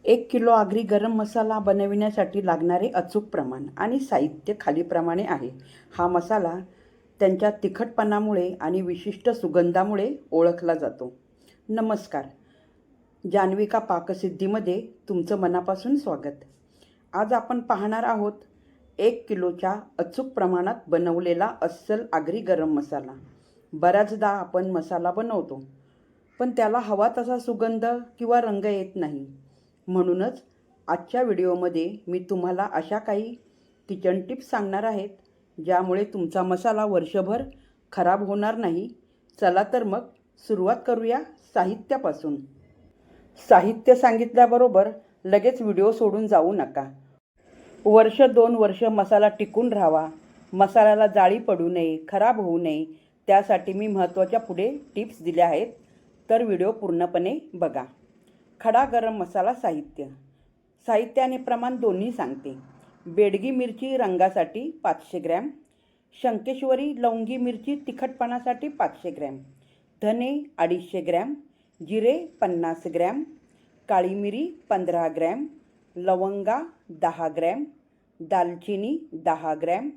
1 kilo Agri गरम मसाला बनविण्यासाठी लागणारे अचूक प्रमाण आणि साहित्य खालीलप्रमाणे आहे. हा मसाला त्यांच्या तिखटपणामुळे आणि विशिष्ट सुगंधामुळे ओळखला जातो. नमस्कार, जान्हविका पाकसिद्धीमध्ये तुमचं मनापासून स्वागत. आज आपण पाहणार आहोत 1 किलोच्या अचूक प्रमाणात बनवलेला अस्सल आगरी गरम मसाला. बऱ्याचदा आपण मसाला बनवतो, पण त्याला हवा तसा सुगंध किंवा रंग येत नाही. म्हणूनच आजच्या व्हिडिओमध्ये मी तुम्हाला अशा काही किचन टिप्स सांगणार आहेत, ज्यामुळे तुमचा मसाला वर्षभर खराब होणार नाही. चला तर मग सुरुवात करूया साहित्यापासून. साहित्य सांगितल्याबरोबर लगेच व्हिडिओ सोडून जाऊ नका. वर्ष 2 वर्ष मसाला टिकून राहावा, मसाल्याला जाळी पडू नये, खराब होऊ नये, त्यासाठी मी महत्त्वाच्या पुढे टिप्स दिल्या आहेत, तर व्हिडिओ पूर्णपणे बघा. खडा गरम मसाला साहित्य आणि प्रमाण दोन्ही सांगते. बेडगी मिरची रंगासाठी 500 ग्रॅम, शंकेश्वरी लवंगी मिरची तिखटपणासाठी 500 ग्रॅम, धने 250 ग्रॅम, जिरे 50 ग्रॅम, काळी मिरी 15 ग्रॅम, लवंगा 10 ग्रॅम, दालचिनी 10 ग्रॅम,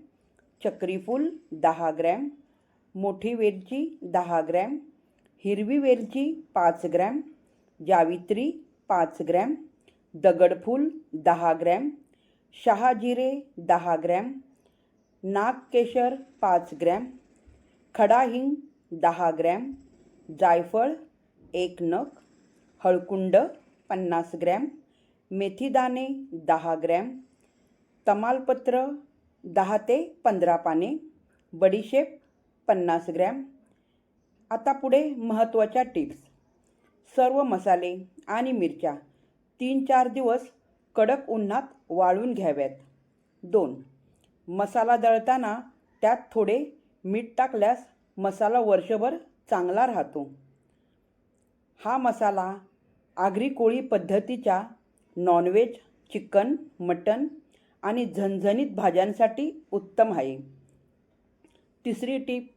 चक्रीफूल 10 ग्रॅम, मोठी वेलची 10 ग्रॅम, हिरवी वेलची 5 ग्रॅम, जावित्री 5 ग्रॅम, दगडफूल 10 ग्रॅम, शहाजिरे 10 ग्रॅम, नागकेशर 5 ग्रॅम, खडा हिंग 10 ग्रॅम, जायफळ 1 नग, हळकुंड 50 ग्रॅम, मेथीदाणे 10 ग्रॅम, तमालपत्र 10 ते 15 पाने, बडीशेप 50 ग्रॅम. आता पुढे महत्त्वाच्या टिप्स. सर्व मसाले आणि मिरच्या 3-4 दिवस कडक उन्हात वाळून घ्याव्यात. 2. मसाला दळताना त्यात थोडे मीठ टाकल्यास मसाला वर्षभर चांगला राहतो. हा मसाला आगरी कोळी पद्धतीच्या नॉनव्हेज, चिकन, मटण आणि झणझणीत भाज्यांसाठी उत्तम आहे. 3री टीप,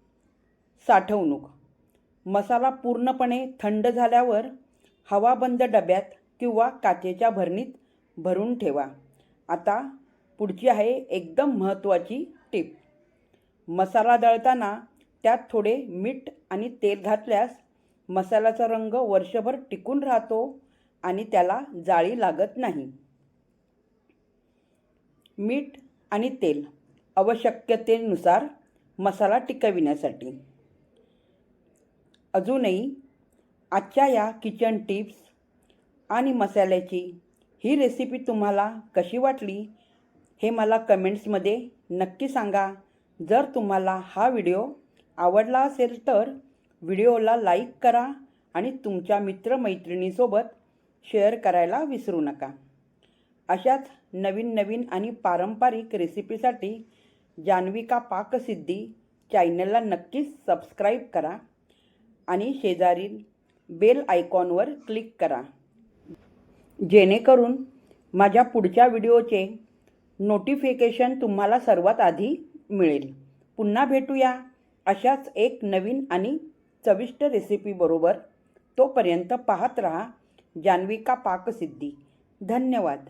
साठवणूक. मसाला पूर्णपणे थंड झाल्यावर हवाबंद डब्यात किंवा काचेच्या भरणीत भरून ठेवा. आता पुढची आहे एकदम महत्त्वाची टीप. मसाला दळताना त्यात थोडे मीठ आणि तेल घातल्यास मसाल्याचा रंग वर्षभर टिकून राहतो आणि त्याला जाळी लागत नाही. मीठ आणि तेल आवश्यकतेनुसार मसाला टिकविण्यासाठी. अजूनही आजच्या या किचन टिप्स आणि मसाल्याची ही रेसिपी तुम्हाला कशी वाटली हे मला कमेंट्समध्ये नक्की सांगा. जर तुम्हाला हा व्हिडिओ आवडला असेल तर व्हिडिओला लाईक करा आणि तुमच्या मित्रमैत्रिणीसोबत शेअर करायला विसरू नका. अशाच नवीन आणि पारंपरिक रेसिपीसाठी जान्हविका पाकसिद्धी चॅनलला नक्कीच सबस्क्राईब करा आणि शेजारील बेल आयकॉनवर क्लिक करा, जेणेकरून माझ्या पुढच्या व्हिडिओचे नोटिफिकेशन तुम्हाला सर्वात आधी मिळेल. पुन्हा भेटूया अशाच एक नवीन आणि चविष्ट रेसिपीबरोबर. तोपर्यंत पाहत रहा जान्हविका पाकसिद्धी. धन्यवाद.